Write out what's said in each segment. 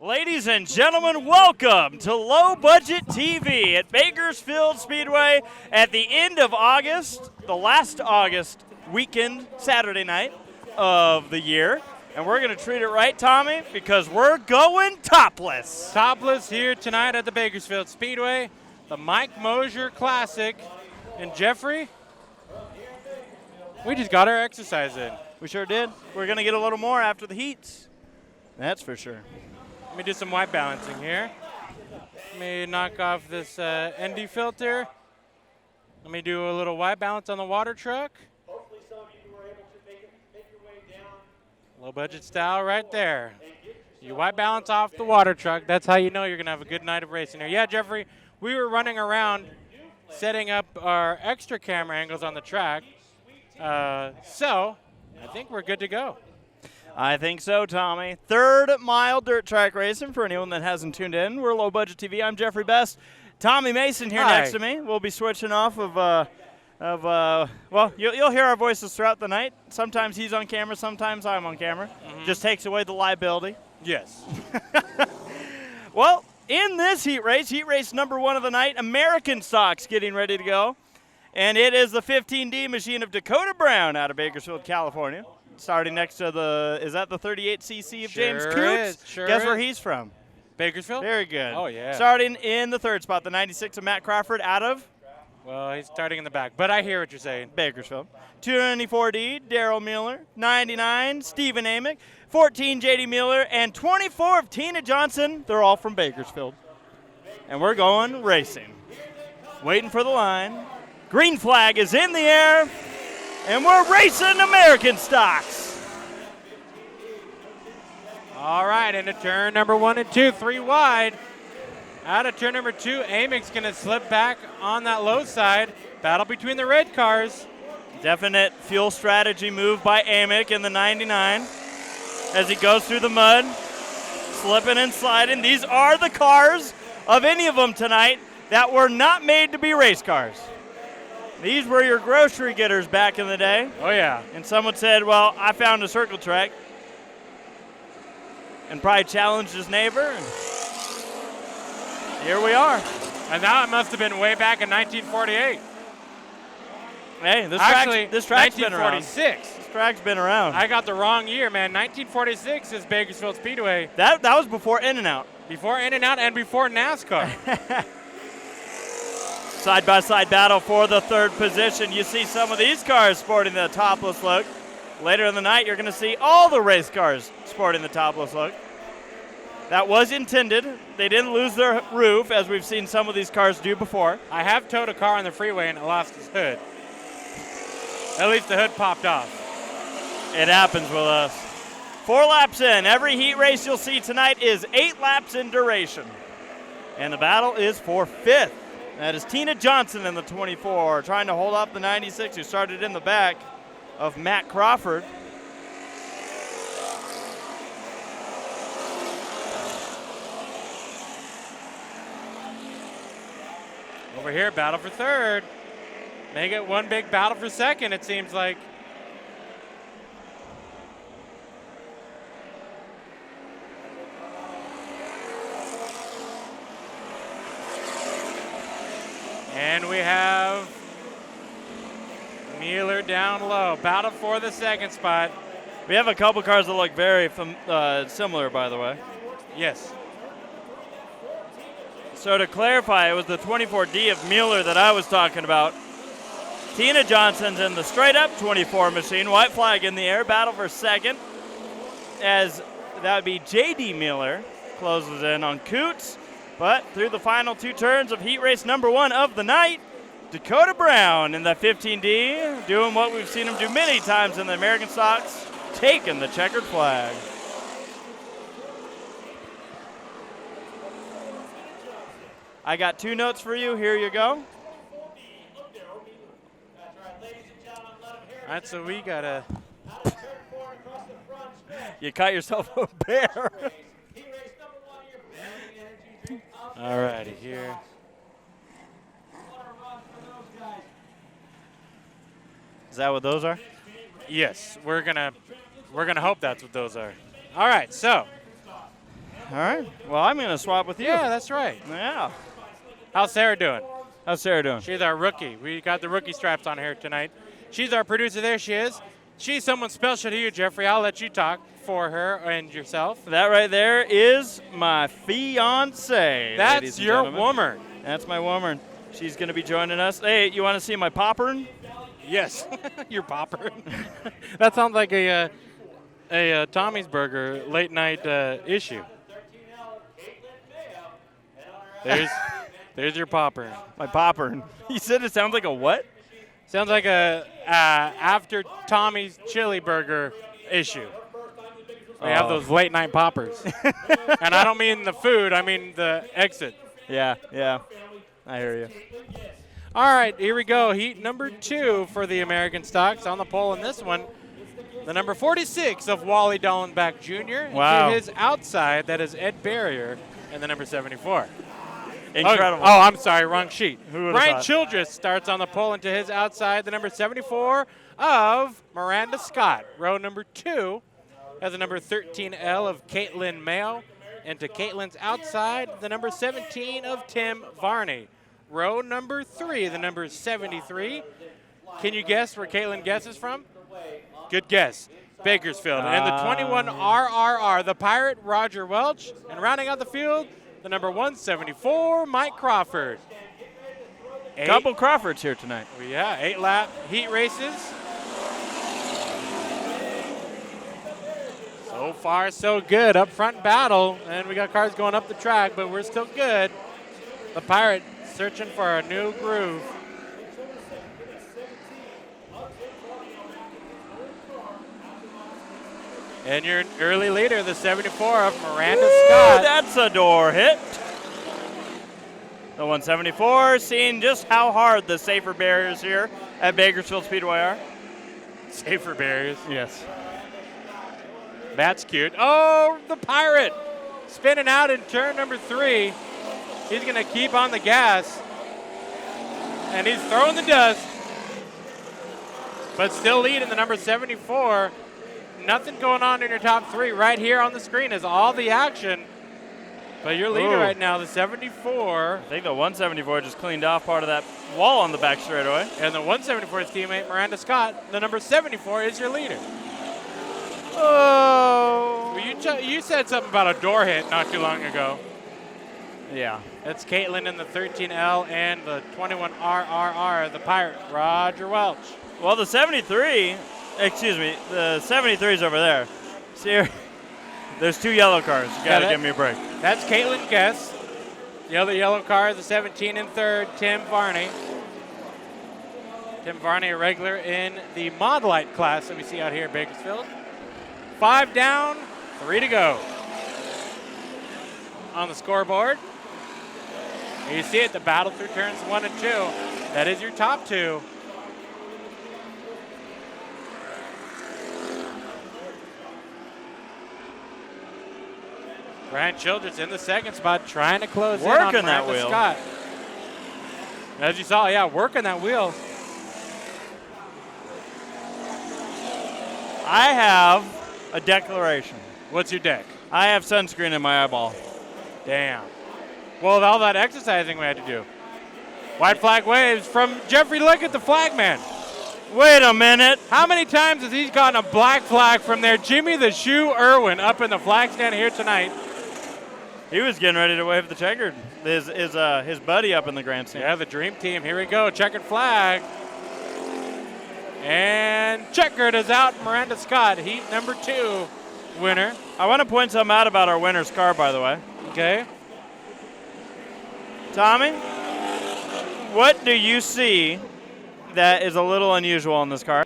Ladies and gentlemen, welcome to Low Budget TV at Bakersfield Speedway at the end of August, the last August weekend, Saturday night of the year. And we're going to treat it right, Tommy, because we're going topless. Topless here tonight at the Bakersfield Speedway, the Mike Moshier Classic. And Jeffrey, we just got our exercise in. We sure did. We're going to get a little more after the heats. That's for sure. Let me do some white balancing here. Let me knock off this ND filter. Let me do a little white balance on the water truck. Hopefully some of you were able to make your way down. Low budget style right there. You white balance off the water truck. That's how you know you're going to have a good night of racing here. Yeah, Jeffrey, we were running around setting up our extra camera angles on the track. So I think we're good to go. I think so, Tommy. Third mile dirt track racing for anyone that hasn't tuned in. We're Low Budget TV. I'm Jeffrey Best. Tommy Mason here Hi. next to me. We'll be switching off well, you'll hear our voices throughout the night. Sometimes he's on camera, sometimes I'm on camera. Just takes away the liability. Yes. Well, in this heat race number 1 of the night, American stocks getting ready to go. And it is the 15D machine of Dakota Brown out of Bakersfield, California. Starting next to is that the 38cc of James Coots? Sure Guess where is. he's from? Bakersfield? Very good. Oh, yeah. Starting in the third spot, the 96 of Matt Crawford out of Well, he's starting in the back, but I hear what you're saying. Bakersfield. 24D, Daryl Mueller. 99, Stephen Amick. 14, JD Mueller. And 24 of Tina Johnson. They're all from Bakersfield. And we're going racing. Waiting for the line. Green flag is in the air. And we're racing American stocks. All right, into turn number 1 and 2, 3 wide. Out of turn number 2, Amick's going to slip back on that low side. Battle between the red cars. Definite fuel strategy move by Amick in the 99 as he goes through the mud, slipping and sliding. These are the cars of any of them tonight that were not made to be race cars. These were your grocery getters back in the day. Oh, yeah. And someone said, well, I found a circle track. And probably challenged his neighbor. And here we are. And now it must have been way back in 1948. Hey, this Actually, track's been around. 1946. This track's been around. I got the wrong year, man. 1946 is Bakersfield Speedway. That was before In-N-Out. Before In-N-Out and before NASCAR. Side-by-side battle for the third position. You see some of these cars sporting the topless look. Later in the night, you're going to see all the race cars sporting the topless look. That was intended. They didn't lose their roof, as we've seen some of these cars do before. I have towed a car on the freeway and it lost its hood. At least the hood popped off. It happens with us. 4 laps in. Every heat race you'll see tonight is 8 laps in duration. And the battle is for 5th. That is Tina Johnson in the 24, trying to hold off the 96, who started in the back of Matt Crawford. Over here, battle for third. Make it one big battle for second, it seems like. And we have Mueller down low. Battle for the second spot. We have a couple cars that look very similar, by the way. Yes. So to clarify, it was the 24D of Mueller that I was talking about. Tina Johnson's in the straight-up 24 machine. White flag in the air. Battle for second. As that would be J.D. Mueller closes in on Coots. But through the final 2 turns of heat race number 1 of the night, Dakota Brown in the 15D, doing what we've seen him do many times in the American stocks, taking the checkered flag. I got 2 notes for you. Here you go. All right, so we got a... You caught yourself a bear. All righty, here. Is that what those are? Yes, we're gonna hope that's what those are. All right, so All right. Well, I'm going to swap with you. Yeah, that's right. Yeah. How's Sarah doing? How's Sarah doing? She's our rookie. We got the rookie straps on here tonight. She's our producer. There she is. She's someone special to you, Jeffrey. I'll let you talk for her and yourself. That right there is my fiance. That's your woman. That's my woman. She's going to be joining us. Hey, you want to see my popcorn? Yes, your popper. That sounds like a Tommy's Burger late night issue. There's your popper. My popcorn. You said it sounds like a what? Sounds like a after Tommy's Chili Burger issue. They have those late night poppers. And I don't mean the food, I mean the exit. Yeah. I hear you. All right, here we go. Heat number 2 for the American stocks. On the pole in this one, the number 46 of Wally Dallenbach Jr. Wow. To his outside, that is Ed Barrier, and the number 74. Incredible. Oh, I'm sorry, wrong sheet. Who would've Brian thought? Childress starts on the pole into his outside, the number 74 of Miranda Scott. Row number 2 has the number 13L of Caitlin Mayo. And to Caitlin's outside, the number 17 of Tim Varney. Row number 3, the number 73. Can you guess where Caitlin guesses from? Good guess. Bakersfield. And the 21 RRR, the Pirate, Roger Welch. And rounding out the field, the number 174, Mike Crawford. Couple Crawfords here tonight. Yeah, 8-lap heat races. So far, so good. Up front battle, and we got cars going up the track, but we're still good. The Pirate searching for a new groove. And your early leader, the 74 of Miranda Scott. That's a door hit. The 174, seeing just how hard the safer barriers here at Bakersfield Speedway are. Safer barriers. Yes. That's cute. Oh, the Pirate spinning out in turn number 3. He's going to keep on the gas. And he's throwing the dust. But still leading the number 74. Nothing going on in your top 3. Right here on the screen is all the action. But your leader right now, the 74. I think the 174 just cleaned off part of that wall on the back straightaway. And the 174's teammate, Miranda Scott, the number 74 is your leader. Oh. Well, you said something about a door hit not too long ago. Yeah. That's Caitlin in the 13L and the 21 RRR, the Pirate, Roger Welch. Well, the 73 is over there. See here? There's 2 yellow cars. You got to give me a break. That's Caitlin Guess. The other yellow car, the 17 in third, Tim Varney. Tim Varney, a regular in the Mod Light class that we see out here at Bakersfield. 5 down, 3 to go. On the scoreboard, you see it, the battle through turns 1 and 2. That is your top 2. Brian Childress in the second spot, trying to close in on Working that Miranda wheel. Scott. As you saw, yeah, working that wheel. I have a declaration. What's your deck? I have sunscreen in my eyeball. Damn. Well, with all that exercising we had to do. White flag waves from Jeffrey. Look at the flag man. Wait a minute. How many times has he gotten a black flag from there? Jimmy the Shoe Irwin up in the flag stand here tonight. He was getting ready to wave the checkered. His buddy up in the grandstand. Yeah, the dream team. Here we go. Checkered flag. And checkered is out. Miranda Scott, heat number 2 winner. I want to point something out about our winner's car, by the way. Okay. Tommy, what do you see that is a little unusual in this car?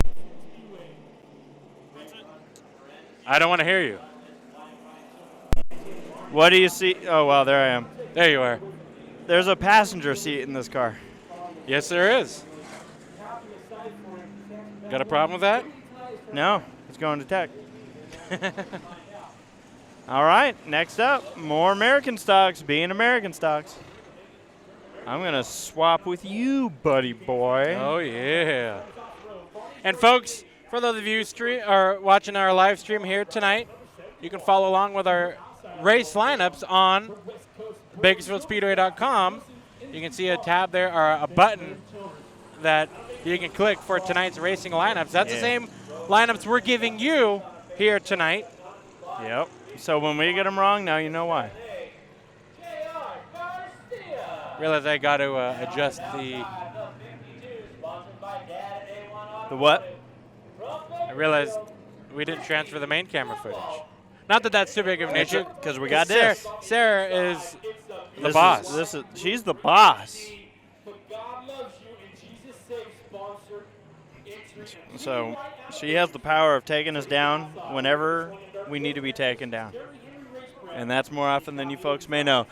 I don't want to hear you. What do you see? Oh, wow, there I am. There you are. There's a passenger seat in this car. Yes, there is. Got a problem with that? No, it's going to tech. All right, next up, more American stocks being American stocks. I'm going to swap with you, buddy boy. Oh, yeah. And, folks, for those of you watching our live stream here tonight, you can follow along with our race lineups on BakersfieldSpeedway.com. You can see a tab there, or a button that you can click for tonight's racing lineups. That's the same lineups we're giving you here tonight. Yep. So when we get them wrong, now you know why. Realize I got to adjust the what? I realized we didn't transfer the main camera footage. Not that that's too big of an issue. Because we got this. Sarah is the boss. She's the boss. So she has the power of taking us down whenever we need to be taken down. And that's more often than you folks may know.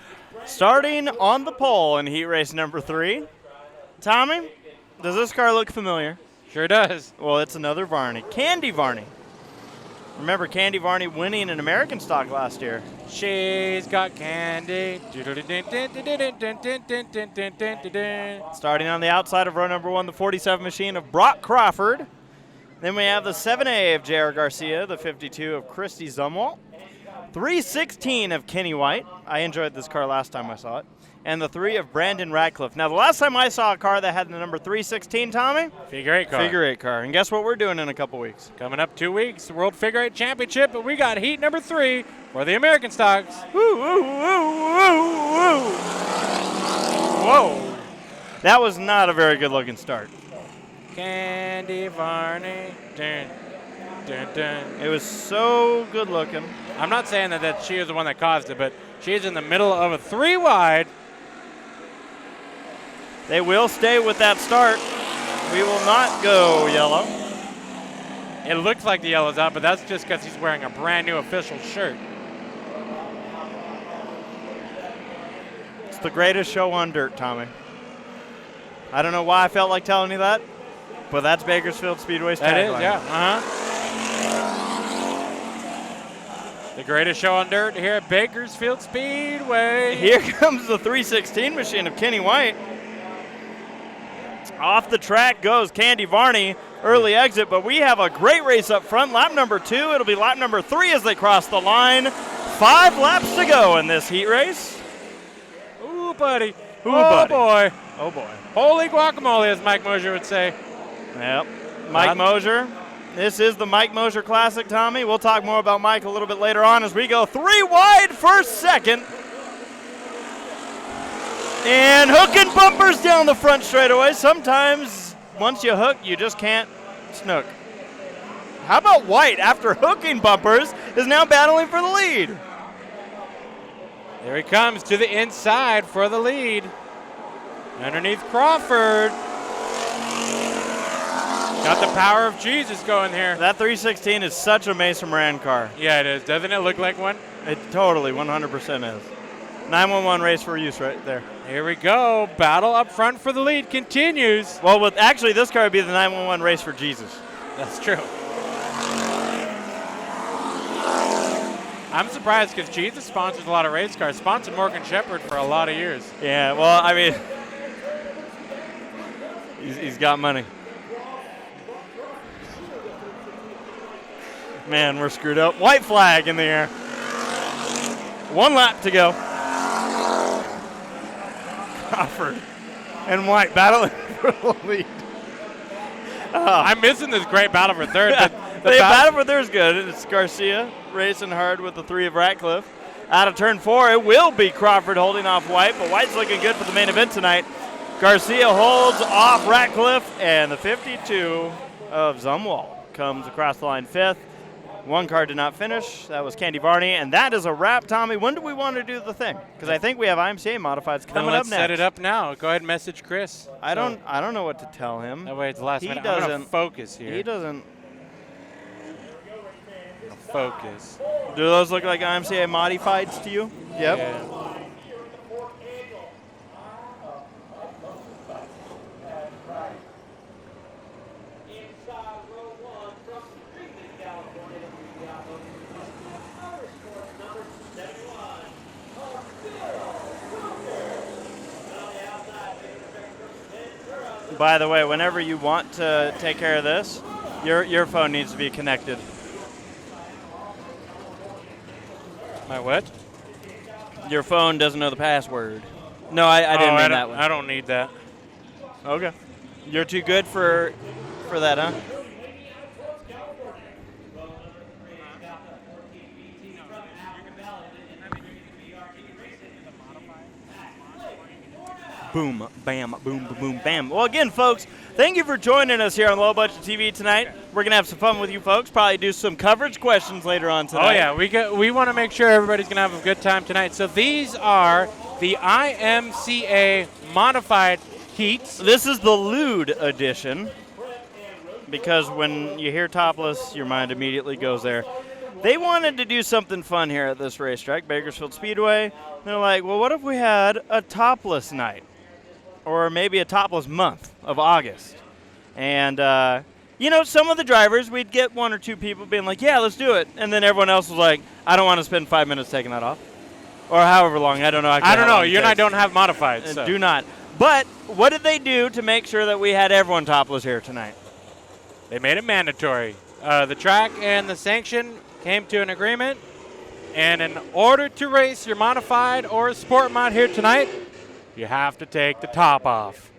Starting on the pole in heat race number 3. Tommy, does this car look familiar? Sure does. Well, it's another Varney. Candy Varney. Remember Candy Varney winning an American stock last year. She's got candy. Starting on the outside of row number 1, the 47 machine of Brock Crawford. Then we have the 7A of J.R. Garcia, the 52 of Christy Zumwalt, 316 of Kenny White. I enjoyed this car last time I saw it. And the 3 of Brandon Radcliffe. Now, the last time I saw a car that had the number 316, Tommy? Figure 8 car. Figure 8 car. And guess what we're doing in a couple weeks? Coming up 2 weeks, World Figure 8 Championship, but we got heat number 3 for the American stocks. Woo, woo, woo, woo, woo. Whoa. That was not a very good looking start. Candy Varney. Dun, dun, dun. It was so good looking. I'm not saying that she is the one that caused it, but she's in the middle of a 3 wide. They will stay with that start. We will not go yellow. It looks like the yellow's out, but that's just because he's wearing a brand new official shirt. It's the greatest show on dirt, Tommy. I don't know why I felt like telling you that, but that's Bakersfield Speedway's tagline. That is, yeah. The greatest show on dirt here at Bakersfield Speedway. Here comes the 316 machine of Kenny White. Off the track goes Candy Varney, early exit, but we have a great race up front. Lap number 2, it'll be lap number 3 as they cross the line. 5 laps to go in this heat race. Ooh, buddy. Ooh, oh, buddy. boy. Oh, boy. Holy guacamole, as Mike Moshier would say. Yep. Mike Moshier. This is the Mike Moshier Classic, Tommy. We'll talk more about Mike a little bit later on as we go 3 wide first, second. And hooking bumpers down the front straightaway. Sometimes once you hook, you just can't snook. How about White, after hooking bumpers, is now battling for the lead? There he comes to the inside for the lead. Underneath Crawford. Got the power of Jesus going here. That 316 is such a Mason Moran car. Yeah, it is. Doesn't it look like one? It totally, 100% is. 911 race for use right there. Here we go. Battle up front for the lead continues. Well, actually, this car would be the 911 race for Jesus. That's true. I'm surprised because Jesus sponsors a lot of race cars. Sponsored Morgan Shepherd for a lot of years. Yeah, well, I mean, he's got money. Man, we're screwed up. White flag in the air. 1 lap to go. Crawford and White battling for the lead. I'm missing this great battle for third. Yeah, the battle for third is good. It's Garcia racing hard with the 3 of Ratcliffe. Out of turn 4, it will be Crawford holding off White, but White's looking good for the main event tonight. Garcia holds off Ratcliffe, and the 52 of Zumwalt comes across the line 5th. 1 car did not finish. That was Candy Varney, and that is a wrap, Tommy. When do we want to do the thing? Because I think we have IMCA modifieds coming up let's next. set it up now. Go ahead and message Chris. I don't know what to tell him. That way it's the last He minute. I'm doesn't going to focus here. He doesn't. Focus. Do those look like IMCA modifieds to you? Yep. Yeah. By the way, whenever you want to take care of this, your phone needs to be connected. My what? Your phone doesn't know the password. No, I didn't mean that one. I don't need that. Okay. You're too good for that, huh? Boom, bam, boom, boom, boom, bam. Well, again, folks, thank you for joining us here on Low Budget TV tonight. We're going to have some fun with you folks, probably do some coverage questions later on tonight. Oh, yeah. We want to make sure everybody's going to have a good time tonight. So these are the IMCA modified heats. This is the lewd edition because when you hear Topless, your mind immediately goes there. They wanted to do something fun here at this racetrack, Bakersfield Speedway. They're like, well, what if we had a Topless night? Or maybe a Topless month of August. And, some of the drivers, we'd get one or two people being like, yeah, let's do it. And then everyone else was like, I don't want to spend 5 minutes taking that off. Or however long. I don't know. I don't know. You and I don't have modified. So. Do not. But what did they do to make sure that we had everyone topless here tonight? They made it mandatory. The track and the sanction came to an agreement. And in order to race your modified or sport mod here tonight, you have to take the top off.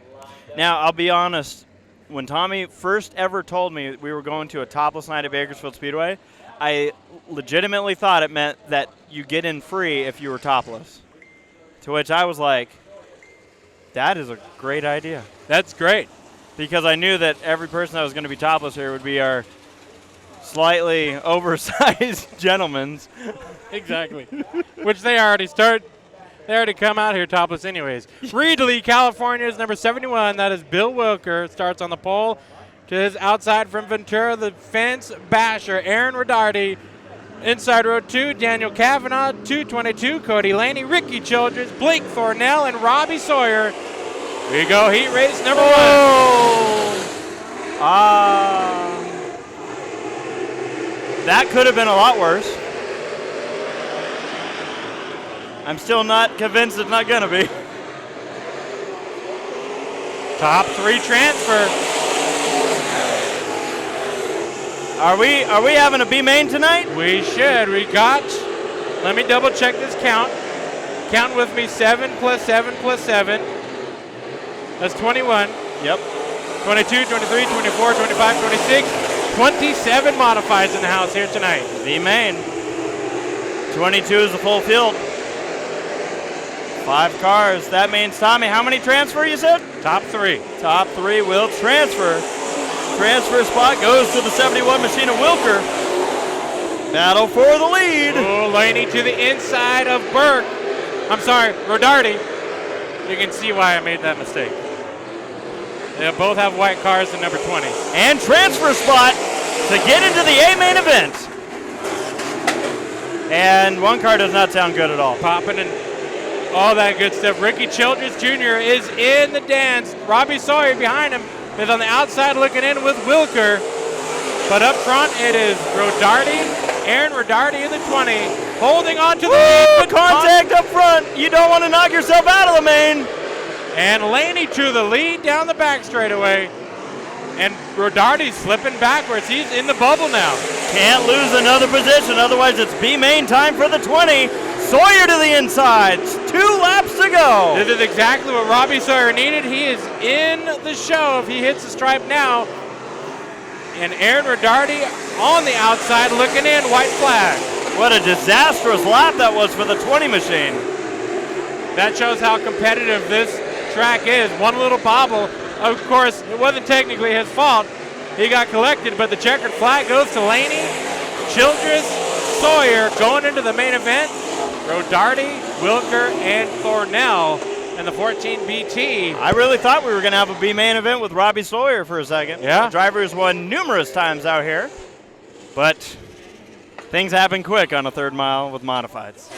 Now, I'll be honest. When Tommy first ever told me we were going to a topless night at Bakersfield Speedway, I legitimately thought it meant that you get in free if you were topless. To which I was like, that is a great idea. That's great. Because I knew that every person that was going to be topless here would be our slightly oversized gentlemen. Exactly. Which they already come out here topless anyways. Reedley, California is number 71. That is Bill Wilker. Starts on the pole. To his outside from Ventura, the fence basher, Aaron Rodardi. Inside row 2, Daniel Kavanaugh. 222, Cody Laney, Ricky Childress, Blake Thornell, and Robbie Sawyer. Here you go, heat race number 1. That could have been a lot worse. I'm still not convinced it's not going to be. Top 3 transfer. Are we having a B main tonight? We should. We got, let me double check this count. Count with me, 7 plus 7 plus 7. That's 21. Yep. 22, 23, 24, 25, 26. 27 modifieds in the house here tonight. B main. 22 is the full field. 5 cars. That means, Tommy, how many transfer you said? Top 3. Top 3 will transfer. Transfer spot goes to the 71 machine of Wilker. Battle for the lead. Oh, Laney to the inside of Burke. I'm sorry, Rodardi. You can see why I made that mistake. They both have white cars in number 20. And transfer spot to get into the A main event. And one car does not sound good at all. Popping and all that good stuff. Ricky Childress Jr. is in the dance. Robbie Sawyer behind him is on the outside looking in with Wilker. But up front it is Rodardi, Aaron Rodardi in the 20, holding on to the lead. Contact up front. You don't want to knock yourself out of the main. And Laney to the lead down the back straightaway. And Rodardi's slipping backwards. He's in the bubble now. Can't lose another position, otherwise it's B main time for the 20. Sawyer to the inside. 2 laps to go. This is exactly what Robbie Sawyer needed. He is in the show if he hits the stripe now. And Aaron Rodardi on the outside looking in, white flag. What a disastrous lap that was for the 20 machine. That shows how competitive this track is. One little bobble. Of course, it wasn't technically his fault. He got collected, but the checkered flag goes to Laney, Childress, Sawyer going into the main event. Rodardi, Wilker, and Thornell in the 14 BT. I really thought we were going to have a B main event with Robbie Sawyer for a second. Yeah. The driver has won numerous times out here, but things happen quick on a third mile with modifieds.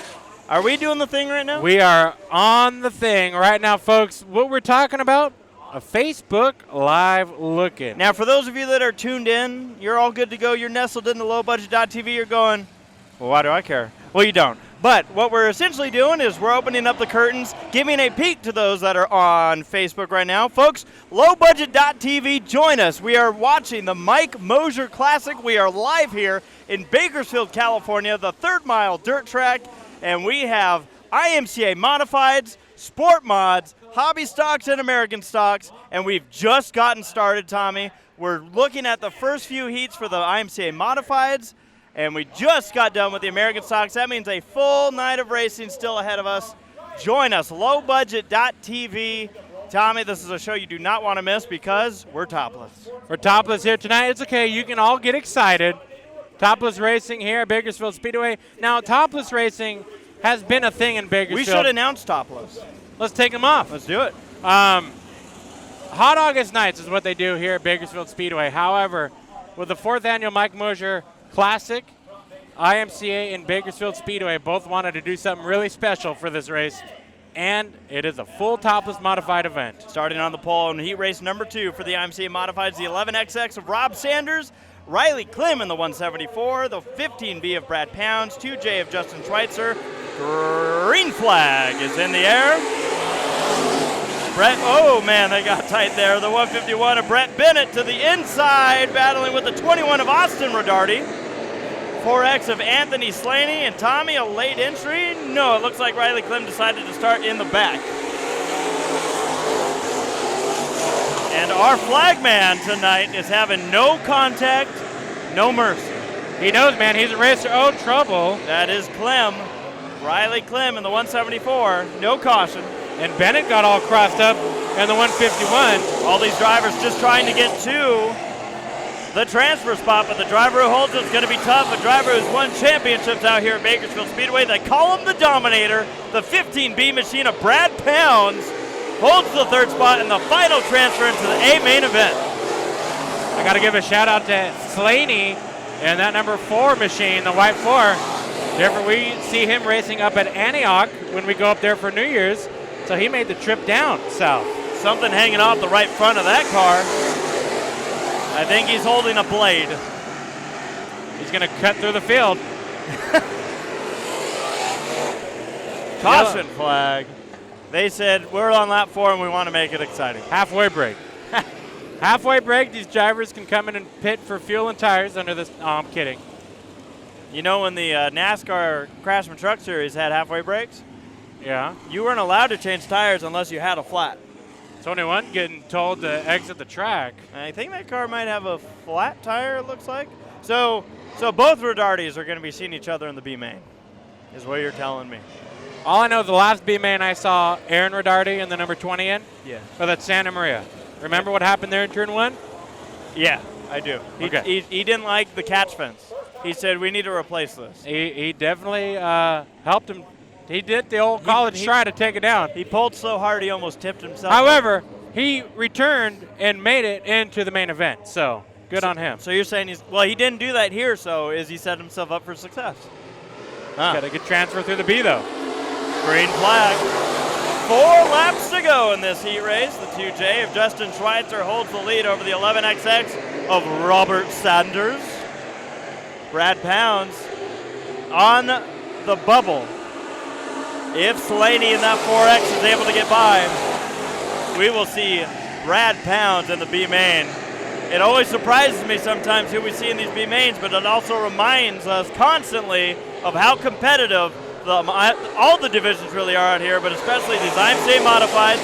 Are we doing the thing right now? We are on the thing right now, folks. What we're talking about, a Facebook Live look-in. Now, for those of you that are tuned in, you're all good to go. You're nestled into lowbudget.tv. You're going, well, why do I care? Well, you don't. But what we're essentially doing is we're opening up the curtains, giving a peek to those that are on Facebook right now. Folks, lowbudget.tv, join us. We are watching the Mike Moshier Classic. We are live here in Bakersfield, California, the third mile dirt track. And we have IMCA Modifieds, Sport Mods, Hobby Stocks, and American Stocks, and we've just gotten started, Tommy. We're looking at the first few heats for the IMCA Modifieds, and we just got done with the American Stocks. That means a full night of racing still ahead of us. Join us, lowbudget.tv. Tommy, this is a show you do not want to miss because we're topless. We're topless here tonight. It's okay. You can all get excited. Topless racing here at Bakersfield Speedway. Now, topless racing has been a thing in Bakersfield. We should announce topless. Let's take them off. Let's do it. Hot August nights is what they do here at Bakersfield Speedway. However, with the 4th annual Mike Moshier Classic, IMCA and Bakersfield Speedway both wanted to do something really special for this race, and it is a full topless modified event. Starting on the pole in heat race number 2 for the IMCA Modifieds, the 11XX of Rob Sanders, Riley Klim in the 174, the 15B of Brad Pounds, 2J of Justin Schweitzer. Green flag is in the air. Brett, oh man, they got tight there. The 151 of Brett Bennett to the inside, battling with the 21 of Austin Rodarty. 4X of Anthony Slaney, and Tommy, a late entry? No, it looks like Riley Klim decided to start in the back. And our flagman tonight is having no contact, no mercy. He knows, man, he's a racer. Oh, trouble. That is Klim. Riley Klim in the 174, no caution. And Bennett got all crossed up in the 151. All these drivers just trying to get to the transfer spot, but the driver who holds it is going to be tough. A driver who's won championships out here at Bakersfield Speedway. They call him the Dominator. The 15B machine of Brad Pounds holds the 3rd spot in the final transfer into the A main event. I got to give a shout out to Slaney and that number 4 machine, the white 4. Therefore, we see him racing up at Antioch when we go up there for New Year's. So he made the trip down south. Something hanging off the right front of that car. I think he's holding a blade. He's going to cut through the field. Caution flag. They said, we're on lap 4 and we want to make it exciting. Halfway break. Halfway break, these drivers can come in and pit for fuel and tires under this. Oh, I'm kidding. You know when the NASCAR Craftsman Truck Series had halfway breaks? Yeah. You weren't allowed to change tires unless you had a flat. 21 getting told to exit the track. I think that car might have a flat tire, it looks like. So both Rodarties are going to be seeing each other in the B main, is what you're telling me. All I know, the last B main I saw Aaron Rodarty and the number 20 in. Yeah. But that's Santa Maria. Remember what happened there in turn 1? Yeah, I do. He didn't like the catch fence. He said, we need to replace this. He definitely helped him. He did the old college try to take it down. He pulled so hard he almost tipped himself. However, he returned and made it into the main event. So good on him. So you're saying he didn't do that here, so is he set himself up for success? Got a good transfer through the B, though. Green flag. 4 laps to go in this heat race. The 2J of Justin Schweitzer holds the lead over the 11XX of Robert Sanders. Brad Pounds on the bubble. If Slaney in that 4X is able to get by, we will see Brad Pounds in the B main. It always surprises me sometimes who we see in these B mains, but it also reminds us constantly of how competitive all the divisions really are out here, but especially these IMCA Modifieds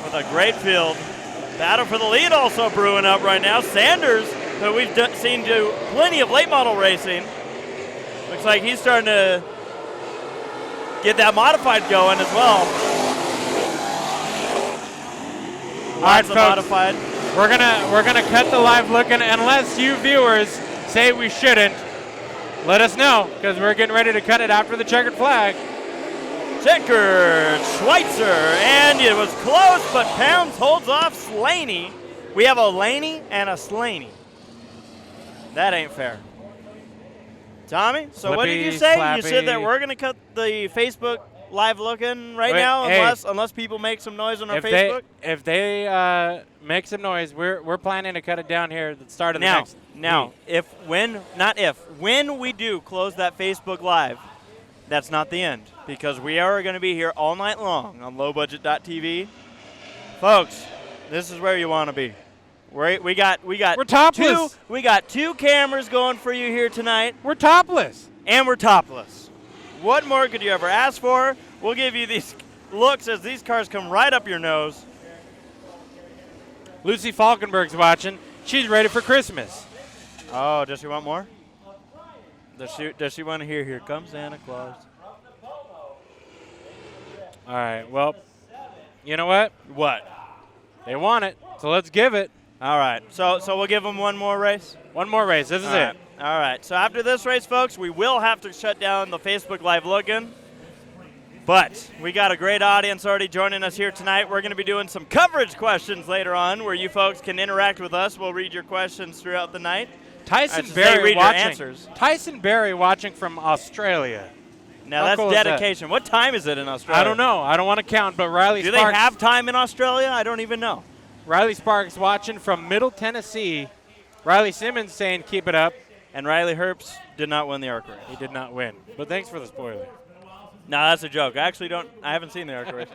with a great field. Battle for the lead also brewing up right now. Sanders, who we've seen do plenty of late model racing, looks like he's starting to get that modified going as well. All right, folks, modified. We're gonna cut the live look, and unless you viewers say we shouldn't, let us know, because we're getting ready to cut it after the checkered flag. Checkered, Schweitzer, and it was close, but Pounds holds off Slaney. We have a Laney and a Slaney. That ain't fair. Tommy, so Flippy, what did you say? slappy. You said that we're going to cut the Facebook live looking right Wait, now, hey, unless people make some noise on our Facebook? If they make some noise, we're planning to cut it down here at the start of the next week. When we do close that Facebook live, that's not the end, because we are going to be here all night long on lowbudget.tv. Folks, this is where you want to be. We're topless. We got 2 cameras going for you here tonight. We're topless. And we're topless. What more could you ever ask for? We'll give you these looks as these cars come right up your nose. Lucy Falkenberg's watching. She's ready for Christmas. Oh, does she want more? Does she want to hear Here Comes Santa Claus? All right, well, you know what? What? They want it, so let's give it. All right, so we'll give them one more race? One more race. This is All it. right. All right, so after this race, folks, we will have to shut down the Facebook Live looking. But we got a great audience already joining us here tonight. We're going to be doing some coverage questions later on where you folks can interact with us. We'll read your questions throughout the night. Tyson read Berry your watching. answers. Tyson Berry watching from Australia. Now, How that's cool is that? dedication. What time is it in Australia? I don't know. I don't want to count, but Riley Do Sparks. they have time in Australia? I don't even know. Riley Sparks watching from Middle Tennessee. Riley Simmons saying keep it up. And Riley Herbst did not win the ARC race. He did not win, but thanks for the spoiler. No, that's a joke. I haven't seen the ARC race.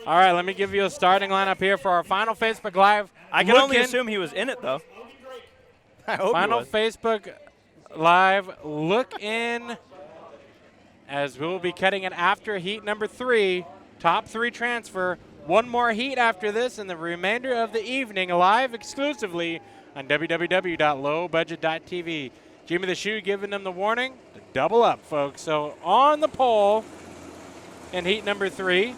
All right, let me give you a starting lineup here for our final Facebook Live. I can only assume he was in it, though. I hope Final he was. Facebook Live look in as we will be cutting it after heat number 3. Top 3 transfer. One more heat after this and the remainder of the evening live exclusively on www.lowbudget.tv. Jimmy the Shoe giving them the warning to double up, folks. So on the pole in heat number 3,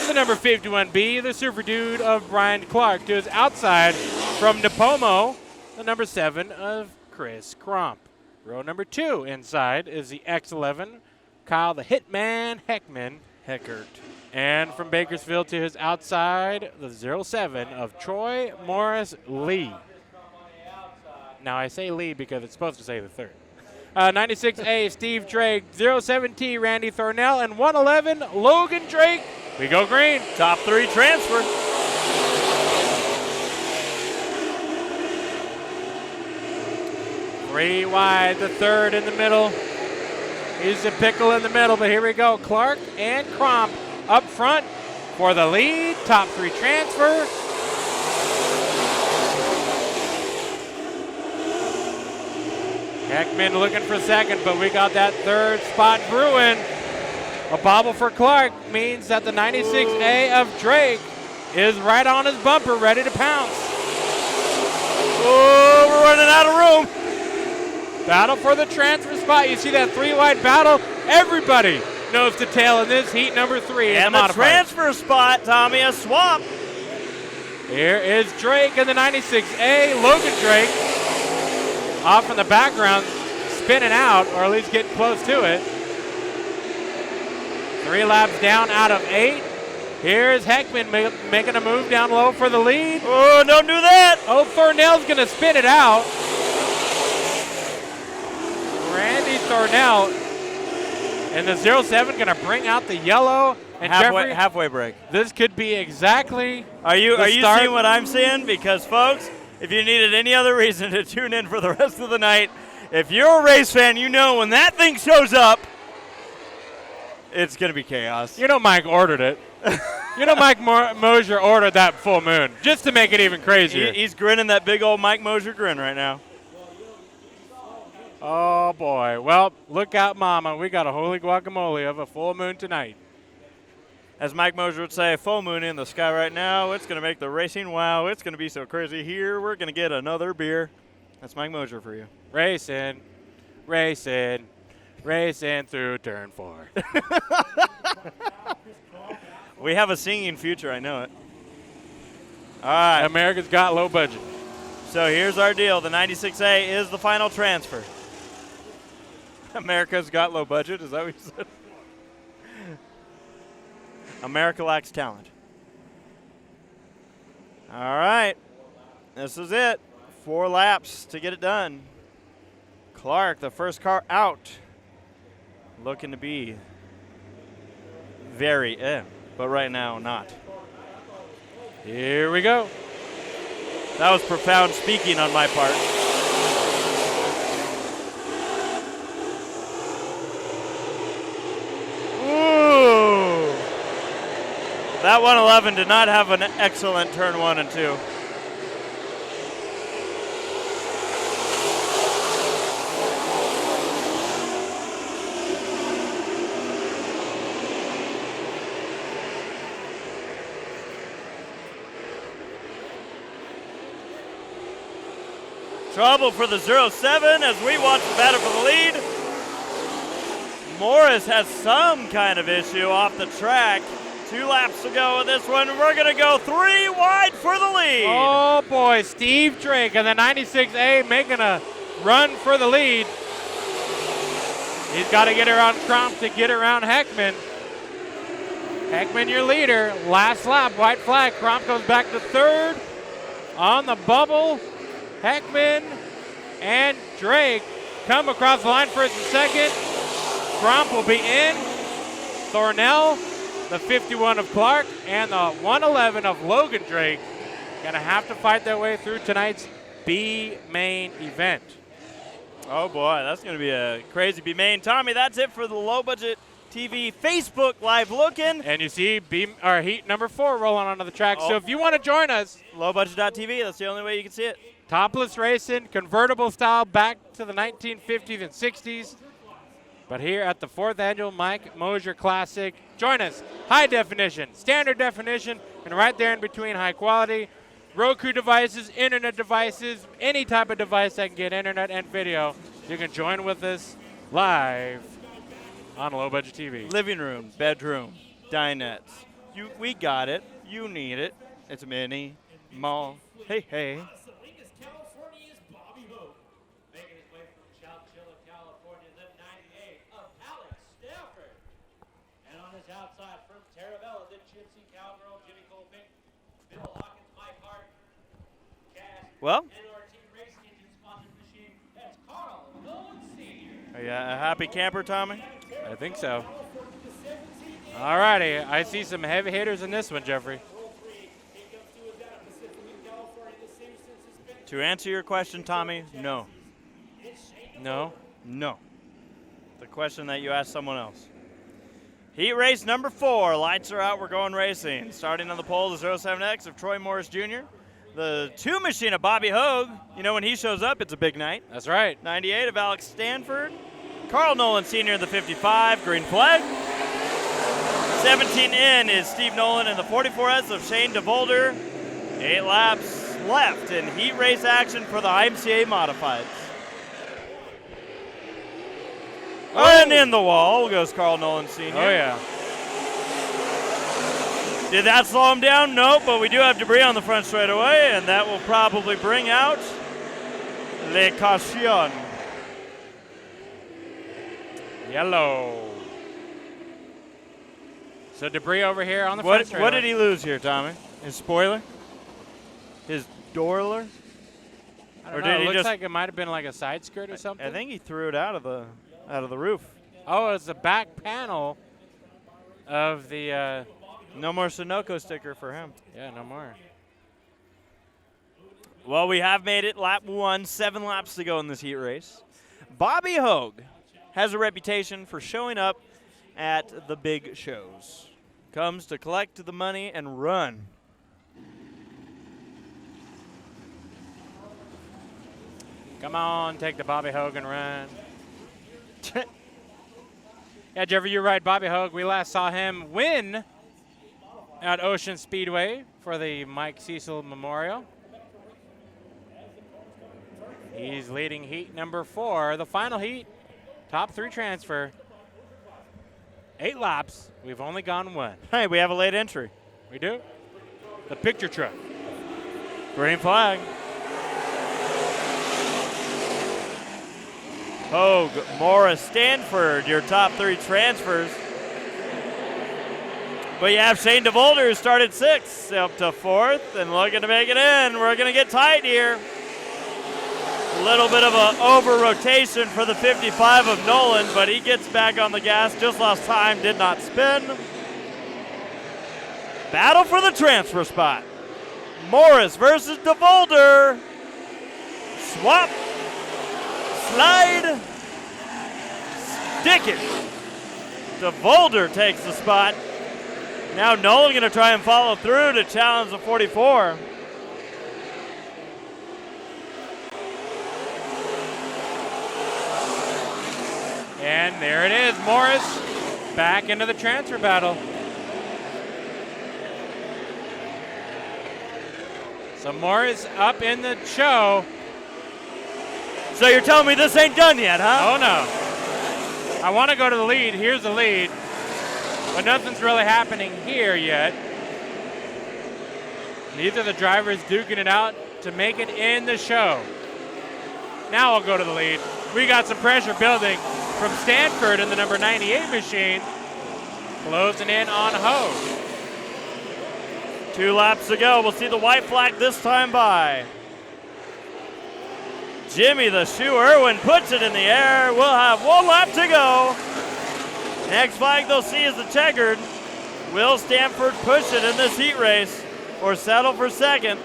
the number 51B, the super dude of Brian Clark. To his outside from Napomo, the number 7 of Chris Crump. Row number 2 inside is the X11, Kyle the Hitman Heckman. Heckert. And from Bakersfield to his outside, the 07 of Troy Morris Lee. Now I say Lee because it's supposed to say the 3rd. 96A, Steve Drake. 07T, Randy Thornell. And 111, Logan Drake. We go green. Top 3 transfer. Three wide, the 3rd in the middle. He's the pickle in the middle, but here we go. Clark and Crump up front for the lead. Top 3 transfer. Heckman looking for second, but we got that 3rd spot brewing. A bobble for Clark means that the 96A of Drake is right on his bumper, ready to pounce. Oh, we're running out of room. Battle for the transfer spot. You see that 3-wide battle? Everybody knows the tail in this heat number 3. And the transfer spot, Tommy, a swap. Here is Drake in the 96A. Logan Drake off in the background, spinning out, or at least getting close to it. 3 laps down out of 8. Here's Heckman making a move down low for the lead. Oh, don't do that. Oh, Thornell's going to spin it out. Randy Thornell and the 07 going to bring out the yellow. And Jeffrey, halfway break. this could be exactly Are you start. seeing what I'm seeing? Because, folks, if you needed any other reason to tune in for the rest of the night, if you're a race fan, you know when that thing shows up, it's going to be chaos. You know Mike ordered it. You know Mike Moshier ordered that full moon just to make it even crazier. He's grinning that big old Mike Moshier grin right now. Oh, boy. Well, look out, mama. We got a holy guacamole of a full moon tonight. As Mike Moshier would say, full moon in the sky right now. It's going to make the racing wow. It's going to be so crazy here. We're going to get another beer. That's Mike Moshier for you. Racing, racing, racing through turn 4. We have a singing future. I know it. All right. America's got low budget. So here's our deal. The 96A is the final transfer. America's got low budget. Is that what you said? America lacks talent. All right. This is it. 4 laps to get it done. Clark, the first car out. Looking to be very but right now not. Here we go. That was profound speaking on my part. Ooh. That 111 did not have an excellent turn 1 and 2. Trouble for the 07 as we watch the battle for the lead. Morris has some kind of issue off the track. 2 laps to go with this one. We're going to go 3 wide for the lead. Oh, boy. Steve Drake and the 96A making a run for the lead. He's got to get around Crump to get around Heckman. Heckman, your leader. Last lap, white flag. Crump goes back to 3rd. On the bubble, Heckman and Drake come across the line first and second. Crump will be in. Thornell, the 51 of Clark, and the 111 of Logan Drake gonna have to fight their way through tonight's B main event. Oh boy, that's gonna be a crazy B main. Tommy, that's it for the Low Budget TV Facebook Live Looking. And you see heat number 4 rolling onto the track. So if you want to join us, lowbudget.tv, that's the only way you can see it. Topless racing, convertible style, back to the 1950s and 60s. But here at the 4th annual Mike Moshier Classic, join us. High definition, standard definition, and right there in between high quality. Roku devices, internet devices, any type of device that can get internet and video. You can join with us live on Low Budget TV. Living room, bedroom, dinettes. We got it. You need it. It's a mini mall. Hey, hey. Salinas, California is Bobby Hope. Making his way from Chowchilla, California, the 98 of Alex Stafford. And on his outside from Terravella, the Gypsy Cowgirl, Jimmy Colpin, Bill Hawkins, Mike Hart, Cash, Well, NRT Race Engine sponsored machine. That's Carl Nolan Sr. are you a happy camper, Tommy? I think so. All righty, I see some heavy hitters in this one, Jeffrey. To answer your question, Tommy, no. No? No. The question that you asked someone else. Heat race number 4. Lights are out. We're going racing. Starting on the pole, the 07X of Troy Morris Jr. The 2 machine of Bobby Hogue. You know, when he shows up, it's a big night. That's right. 98 of Alex Stanford. Carl Nolan Sr. in the 55, green flag. 17 in is Steve Nolan in the 44S of Shane DeVolder. 8 laps left in heat race action for the IMCA Modifieds. And in the wall goes Carl Nolan Sr. Oh, yeah. Did that slow him down? Nope, but we do have debris on the front straightaway, and that will probably bring out Le Caution. Yellow. So debris over here on the front straightaway. What did he lose here, Tommy? His spoiler? His doorler? I don't Or know. did It he looks just- like it might have been like a side skirt or something. I think he threw it out of the roof. Oh, it's the back panel of the. No more Sunoco sticker for him. Yeah, no more. Well, we have made it lap 1, 7 laps to go in this heat race. Bobby Hogue has a reputation for showing up at the big shows. Comes to collect the money and run. Come on, take the Bobby Hogue and run. Yeah, Jeffrey, you're right. Bobby Hogue, we last saw him win at Ocean Speedway for the Mike Cecil Memorial. He's leading heat number 4, the final heat, top 3 transfer. 8 laps. We've only gone 1. Hey, we have a late entry. We do? The picture truck. Green flag. Hogue, Morris, Stanford, your top 3 transfers. But you have Shane DeVolder, who started 6th, up to 4th, and looking to make it in. We're going to get tight here. A little bit of an over-rotation for the 55 of Nolan, but he gets back on the gas. Just lost time, did not spin. Battle for the transfer spot. Morris versus DeVolder. Swap. Slide. Stick it. DeVolder takes the spot. Now Nolan going to try and follow through to challenge the 44. And there it is, Morris back into the transfer battle. So Morris up in the show. So you're telling me this ain't done yet, huh? Oh, no. I want to go to the lead. Here's the lead. But nothing's really happening here yet. Neither of the drivers duking it out to make it in the show. Now I'll go to the lead. We got some pressure building from Stanford in the number 98 machine. Closing in on Ho. 2 laps to go. We'll see the white flag this time by. Jimmy the Shoe Irwin puts it in the air. We'll have 1 lap to go. Next flag they'll see is the checkered. Will Stanford push it in this heat race or settle for second?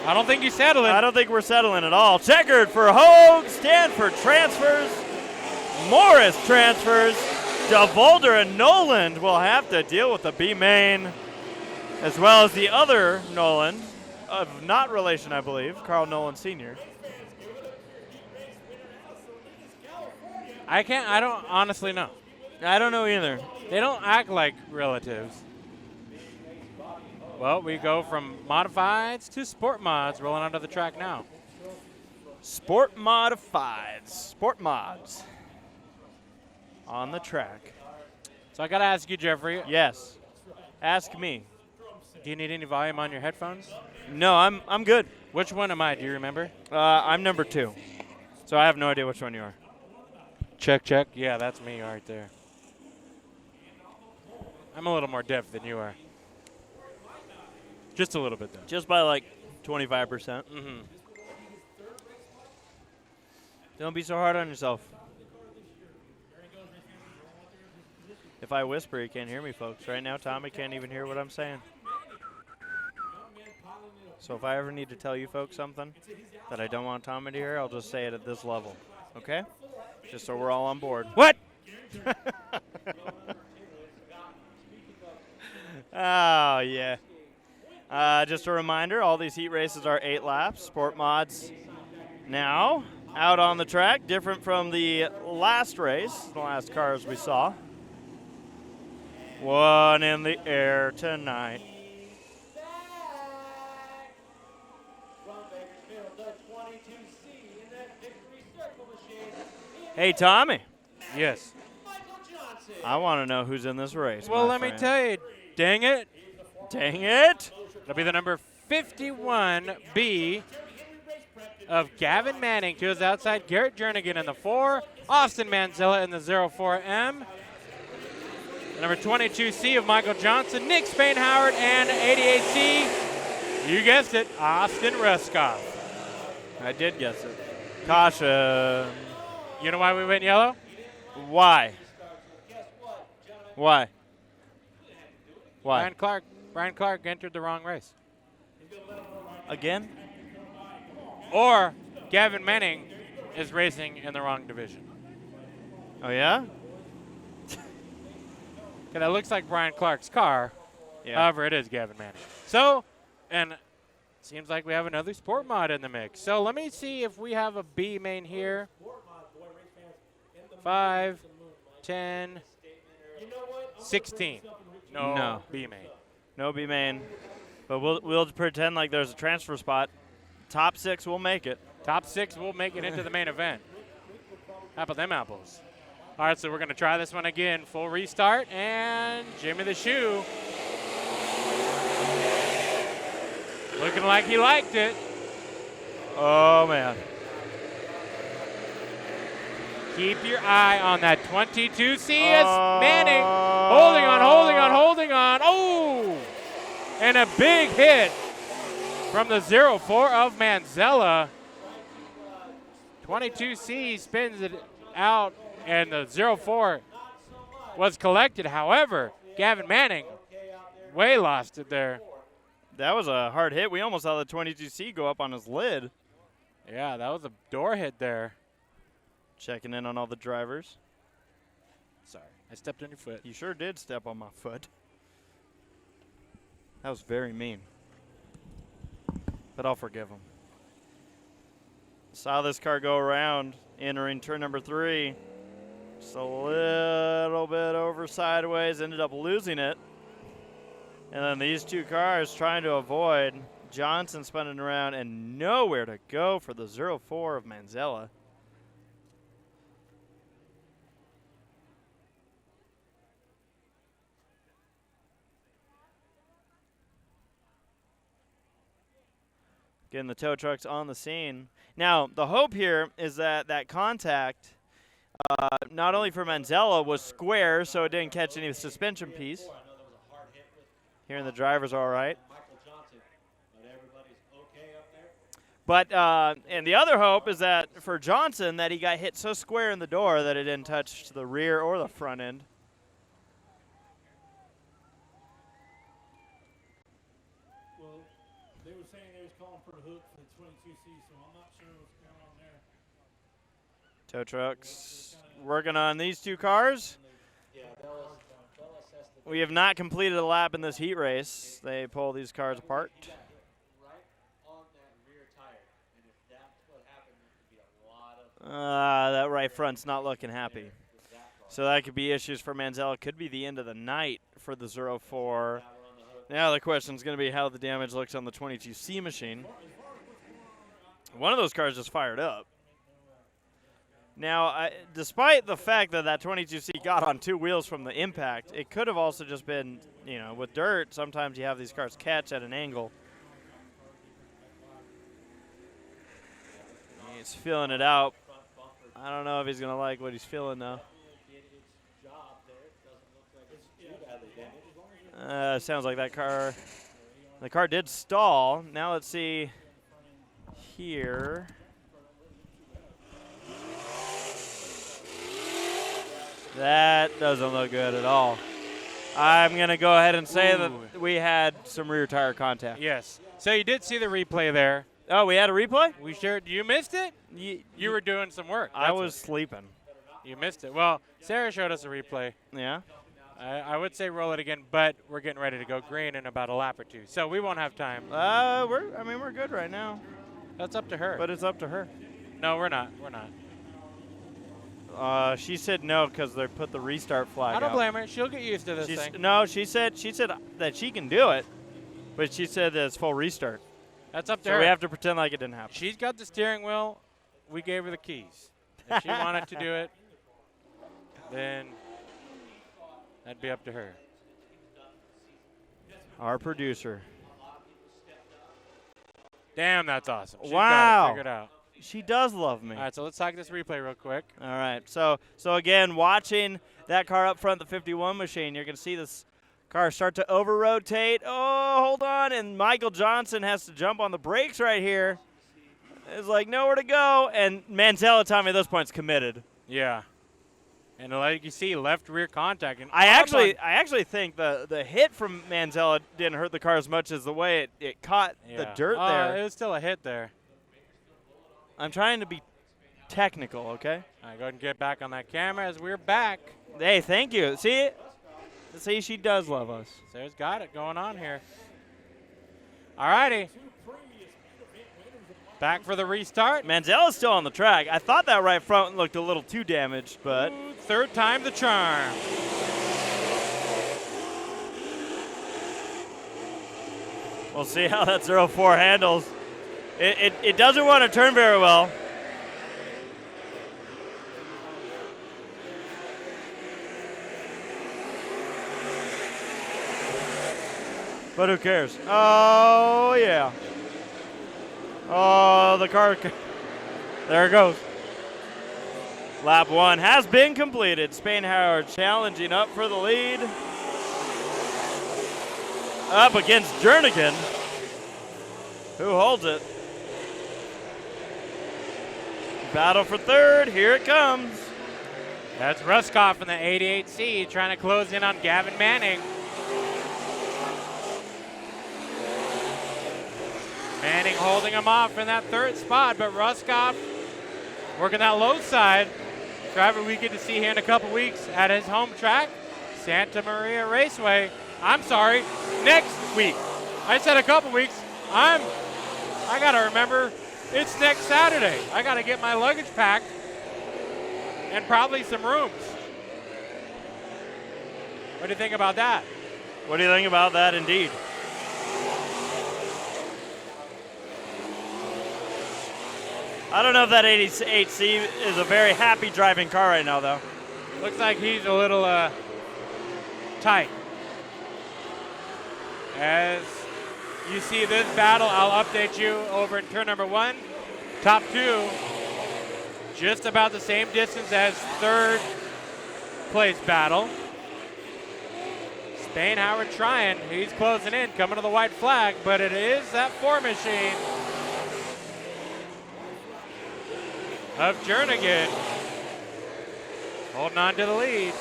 I don't think he's settling. I don't think we're settling at all. Checkered for Hogue. Stanford transfers. Morris transfers. DeVolder and Noland will have to deal with the B main, as well as the other Noland, of not relation, I believe, Carl Noland Sr. I don't honestly know. I don't know either. They don't act like relatives. Well, we go from modifieds to sport mods, rolling onto the track now. Sport modifieds. Sport mods. On the track. So I got to ask you, Jeffrey. Yes. Ask me. Do you need any volume on your headphones? No, I'm good. Which one am I? Do you remember? I'm number 2. So I have no idea which one you are. Check, check. Yeah, that's me right there. I'm a little more deaf than you are. Just a little bit, though. Just by like 25%. Mm-hmm. Don't be so hard on yourself. If I whisper, you can't hear me, folks. Right now, Tommy can't even hear what I'm saying. So if I ever need to tell you folks something that I don't want Tommy to hear, I'll just say it at this level. Okay? Just so we're all on board. What? Oh, yeah. Just a reminder, all these heat races are 8 laps. Sport mods now out on the track, different from the last race, the last cars we saw. 1 in the air tonight. Hey, Tommy. Yes. I want to know who's in this race. Well, my let me friend. tell you, dang it. Dang it. It'll be the number 51B of Gavin Manning to his outside. Garrett Jernigan in the 4. Austin Manzella in the 04M. The number 22C of Michael Johnson. Nick Spain-Howard and 88C. You guessed it, Austin Ruskoff. I did guess it. Caution. You know why we went yellow? Why? Why? Why? Brian Clark entered the wrong race. Again? Or Gavin Manning is racing in the wrong division. Oh, yeah? Okay, that looks like Brian Clark's car. Yeah. However, it is Gavin Manning. So, and seems like we have another sport mod in the mix. So let me see if we have a B main here. 5, 10, 16. No. B main. No B main. But we'll pretend like there's a transfer spot. Top 6 will make it. Top 6 will make it into the main event. How about them apples? All right, so we're going to try this one again. Full restart, and Jimmy the Shoe. Looking like he liked it. Oh, man. Keep your eye on that 22C as Manning. Holding on, holding on, holding on. Oh! And a big hit from the 04 of Manzella. 22C spins it out, and the 04 was collected. However, Gavin Manning way lost it there. That was a hard hit. We almost saw the 22C go up on his lid. Yeah, that was a door hit there. Checking in on all the drivers. Sorry, I stepped on your foot. You sure did step on my foot. That was very mean. But I'll forgive him. Saw this car go around, entering turn number 3. Just a little bit over sideways, ended up losing it. And then these two cars trying to avoid Johnson spinning around and nowhere to go for the 0-4 of Manzella. Getting the tow trucks on the scene. Now, the hope here is that that contact, not only for Manzella, was square, so it didn't catch any of the suspension piece. Hearing the driver's all right. But, and the other hope is that for Johnson, that he got hit so square in the door that it didn't touch the rear or the front end. Tow trucks working on these two cars. We have not completed a lap in this heat race. They pull these cars apart. That right front's not looking happy. So that could be issues for Manzella. Could be the end of the night for the 0-4. Now the question is going to be how the damage looks on the 22C machine. One of those cars just fired up. Now, despite the fact that that 22C got on two wheels from the impact, it could have also just been, you know, with dirt, sometimes you have these cars catch at an angle. He's feeling it out. I don't know if he's going to like what he's feeling now. Sounds like that car, the car did stall. Now let's see here. That doesn't look good at all. I'm going to go ahead and say that we had some rear tire contact. Yes. So you did see the replay there. Oh, we had a replay? We sure. You missed it? You were doing some work. I was sleeping. You missed it. Well, Sarah showed us a replay. Yeah? I would say roll it again, but we're getting ready to go green in about a lap or two. So we won't have time. We're good right now. That's up to her. But it's up to her. No, we're not. We're not. She said no because they put the restart flag out. I don't blame her. She'll get used to this thing. No, she said that she can do it, but she said that it's full restart. That's up to her. her. So we have to pretend like it didn't happen. She's got the steering wheel. We gave her the keys. If she wanted to do it, then that'd be up to her. Our producer. Damn, that's awesome. She's wow. Got it figured out. She does love me. All right, so let's talk this replay real quick. All right. So again, watching that car up front, the 51 machine, you're going to see this car start to over-rotate. Oh, hold on. And Michael Johnson has to jump on the brakes right here. It's like nowhere to go. And Manzella, Tommy, at those points committed. Yeah. And like you see, left rear contact. And I actually think the hit from Manzella didn't hurt the car as much as the way it caught the dirt there. It was still a hit there. I'm trying to be technical, okay? All right, go ahead and get back on that camera as we're back. Hey, thank you. See, she does love us. Sarah's got it going on here. All righty. Back for the restart. Manzella's still on the track. I thought that right front looked a little too damaged, but... Third time the charm. We'll see how that 0-4 handles. It doesn't want to turn very well. But who cares? Oh, yeah. Oh, the car. There it goes. Lap 1 has been completed. Spainhauer challenging up for the lead. Up against Jernigan, who holds it. Battle for third. Here it comes. That's Ruskoff in the 88C trying to close in on Gavin Manning. Manning holding him off in that third spot, but Ruskoff working that low side. Driver we get to see here in a couple weeks at his home track, Santa Maria Raceway. I'm sorry, next week. I said a couple weeks. I got to remember it's next Saturday. I got to get my luggage packed and probably some rooms. What do you think about that? What do you think about that, indeed? I don't know if that 88C is a very happy driving car right now, though. Looks like he's a little tight. As you see this battle, I'll update you over in turn number 1. Top 2, just about the same distance as third place battle. Spain Howard trying, he's closing in, coming to the white flag, but it is that 4 machine of Jernigan holding on to the lead.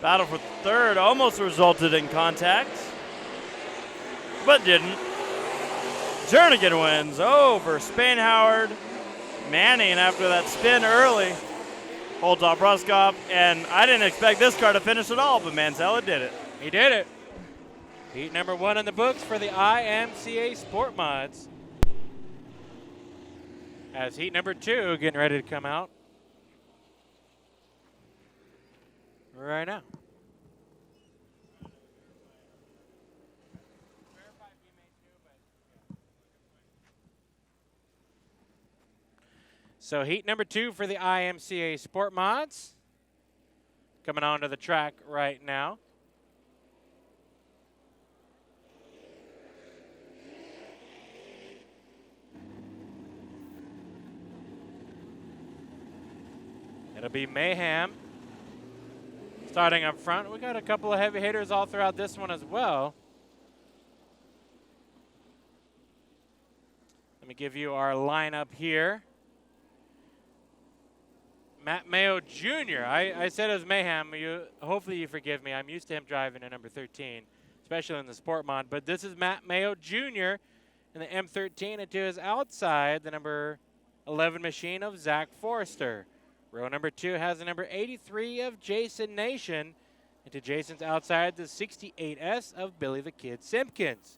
Battle for third almost resulted in contact, but didn't. Jernigan wins over Spain Howard. Manning, after that spin early, holds off Ruskop, and I didn't expect this car to finish at all, but Manzella did it. He did it. Heat number 1 in the books for the IMCA Sport Mods. As heat number 2 getting ready to come out right now. So heat number 2 for the IMCA Sport Mods coming onto the track right now. It'll be Mayhem starting up front. We got a couple of heavy hitters all throughout this one as well. Let me give you our lineup here. Matt Mayo Jr. I said it was Mayhem. Hopefully you forgive me. I'm used to him driving a number 13, especially in the Sport Mod. But this is Matt Mayo Jr. in the M13, and to his outside, the number 11 machine of Zach Forrester. Row number 2 has the number 83 of Jason Nation, and to Jason's outside, the 68S of Billy the Kid Simpkins.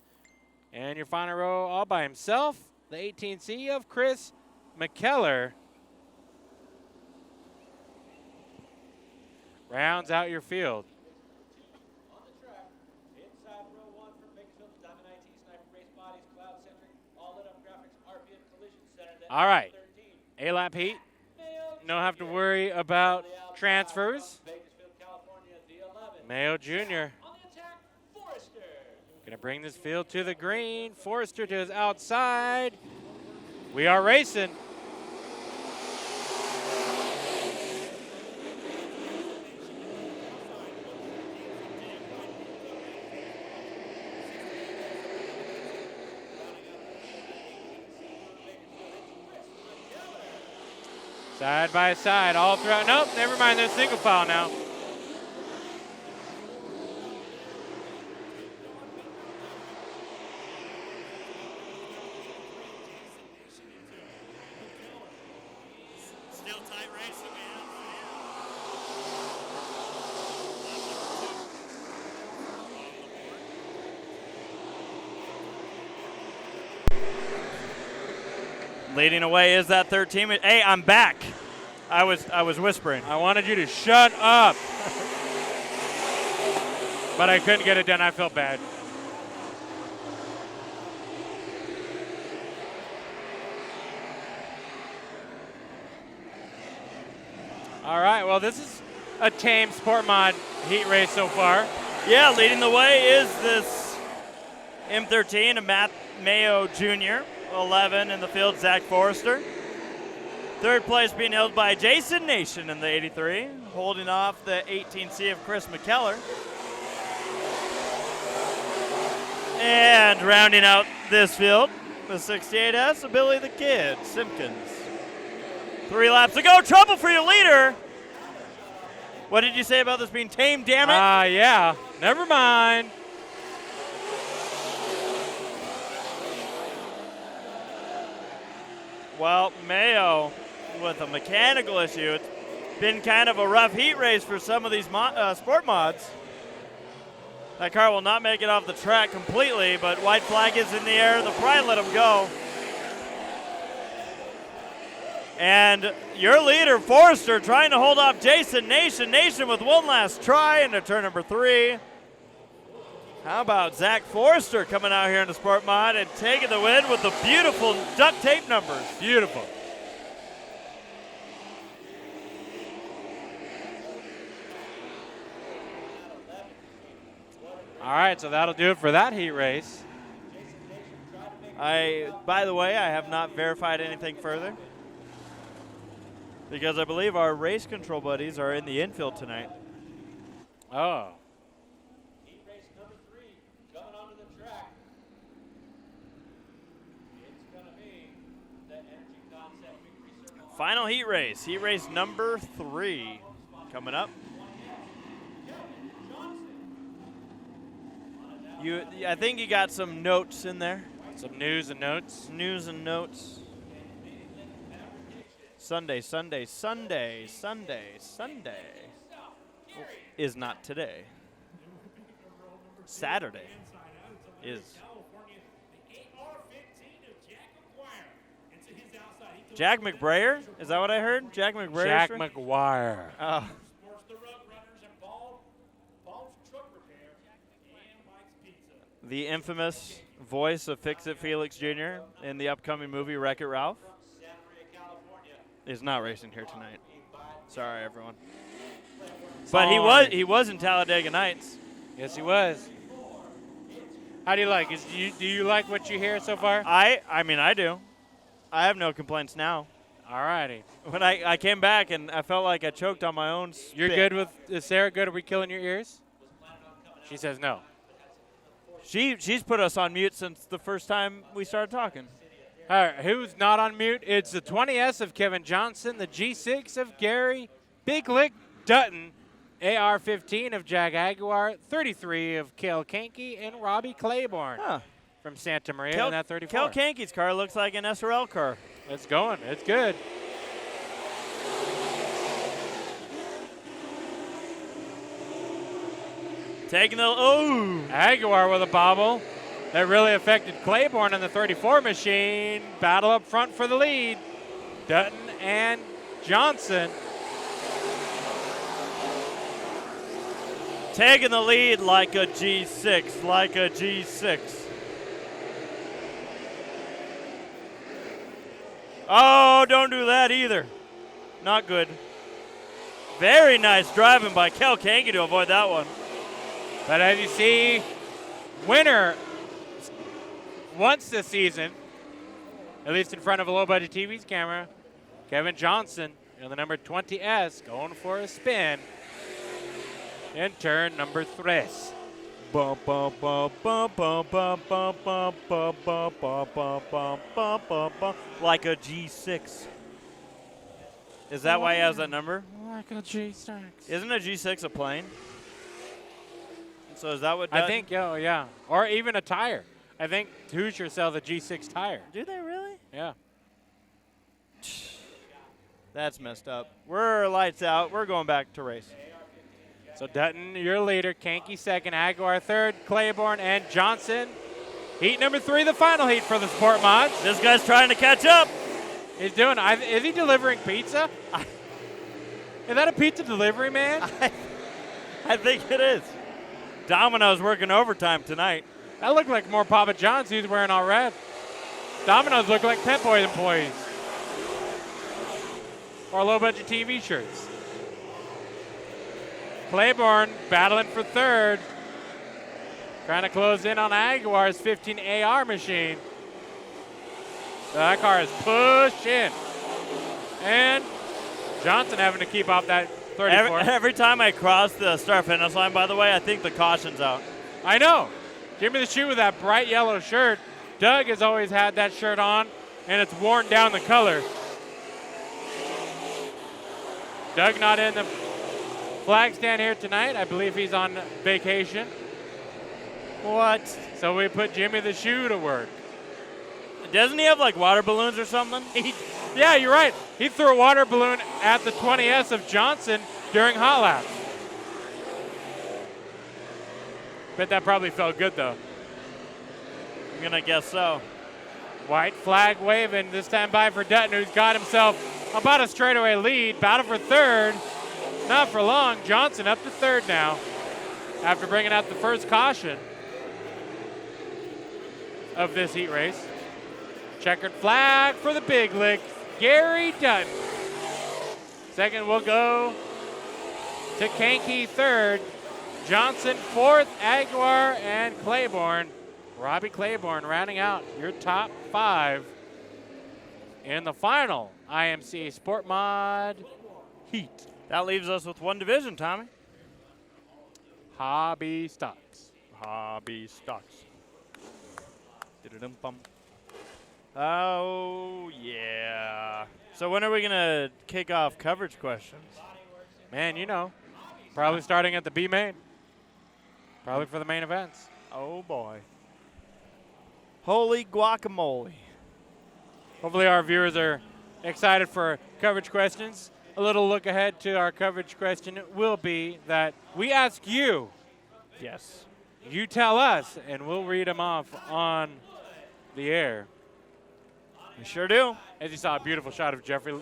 And your final row all by himself, the 18C of Chris McKellar. Rounds out your field. On the track, inside row 1 from Bakersfield, Diamond IT, Sniper Race Bodies, Cloud Centric, All Lit Up Graphics, RPM Collision Center. All right, A-lap heat. Don't have to worry about transfers. Bakersfield, California, the 11. Mayo Jr. On the attack, Forrester. Gonna bring this field to the green. Forrester to his outside. We are racing. Side by side, all throughout. Nope, never mind, there's single file now. Still tight race, leading away is that 13. Hey, I'm back. I was whispering. I wanted you to shut up. But I couldn't get it done. I felt bad. All right, well, this is a tame Sport Mod heat race so far. Yeah, leading the way is this M13 of Matt Mayo Jr., 11 in the field, Zach Forrester. Third place being held by Jason Nation in the 83, holding off the 18C of Chris McKellar. And rounding out this field, the 68S of Billy the Kid Simpkins. 3 laps to go. Trouble for your leader. What did you say about this being tame, damn it? Yeah. Never mind. Well, Mayo with a mechanical issue. It's been kind of a rough heat race for some of these sport mods. That car will not make it off the track completely, but white flag is in the air. They'll probably let him go. And your leader, Forrester, trying to hold off Jason Nation. Nation with one last try into turn number 3. How about Zach Forrester coming out here in the Sport Mod and taking the win with the beautiful duct tape numbers. Beautiful. All right, so that'll do it for that heat race. By the way, I have not verified anything further because I believe our race control buddies are in the infield tonight. Oh. Heat race number 3 coming onto the track. It's going to be the Energy Concept Victory Circle. Final heat race number 3 coming up. I think you got some notes in there. Some news and notes. News and notes. Sunday is not today. Saturday is. Jack McBrayer? Is that what I heard? Jack McBrayer? Jack McGuire. Oh. The infamous voice of Fix-It Felix Jr. in the upcoming movie Wreck-It Ralph is not racing here tonight. Sorry, everyone. But he was in Talladega Nights. Yes, he was. How do you like? Do you like what you hear so far? I mean, I do. I have no complaints now. All righty. When I came back and I felt like I choked on my own spit. You're good with, is Sarah good? Are we killing your ears? She says no. She's put us on mute since the first time we started talking. All right, who's not on mute? It's the 20S of Kevin Johnson, the G6 of Gary, Big Lick Dutton, AR-15 of Jag Aguiar, 33 of Cale Kankey, and Robbie Claiborne from Santa Maria in that 34. Cale Kankey's car looks like an SRL car. It's going. It's good. Taking the Aguiar with a bobble that really affected Claiborne in the 34 machine. Battle up front for the lead. Dutton and Johnson. Taking the lead like a G6, like a G6. Oh, don't do that either. Not good. Very nice driving by Cale Kankey to avoid that one. But as you see, winner once this season, at least in front of a low-budget TV's camera, Kevin Johnson in the number 20S going for a spin in turn number 3. Like a G6. Is that why he has that number? Like a G6. Isn't a G6 a plane? So is that what I think, yeah. Or even a tire. I think Hoosier sells a G6 tire. Do they really? Yeah. That's messed up. We're lights out. We're going back to race. So Dutton, your leader. Kankey second. Aguiar third. Claiborne and Johnson. Heat number 3, the final heat for the Sport Mods. This guy's trying to catch up. He's doing. Is he delivering pizza? Is that a pizza delivery man? I think it is. Domino's working overtime tonight. That looked like more Papa John's. He's wearing all red. Domino's look like Pep Boys employees. Or low-budget TV shirts. Claiborne battling for third. Trying to close in on Aguiar's 15 AR machine. So that car is pushing. And Johnson having to keep off that 34. Every time I cross the start finish line, by the way, I think the caution's out. I know. Jimmy the Shoe with that bright yellow shirt. Doug has always had that shirt on, and it's worn down the color. Doug not in the flag stand here tonight. I believe he's on vacation. What? So we put Jimmy the Shoe to work. Doesn't he have like water balloons or something? Yeah, you're right. He threw a water balloon at the 20S of Johnson during hot laps. Bet that probably felt good, though. I'm going to guess so. White flag waving, this time by for Dutton, who's got himself about a straightaway lead. Battle for third. Not for long. Johnson up to third now after bringing out the first caution. of this heat race. Checkered flag for the big lick, Gary Dutton. Second will go to Kankey, third. Johnson, fourth. Aguilar and Claiborne. Robbie Claiborne rounding out your top 5 in the final IMCA Sport Mod heat. That leaves us with one division, Tommy. Hobby stocks. Hobby stocks. Dum-bum. Oh, yeah. So when are we going to kick off coverage questions? Man, you know, probably starting at the B main. Probably for the main events. Oh, boy. Holy guacamole. Hopefully our viewers are excited for coverage questions. A little look ahead to our coverage question will be that we ask you. Yes. You tell us, and we'll read them off on the air. We sure do. As you saw, a beautiful shot of Jeffrey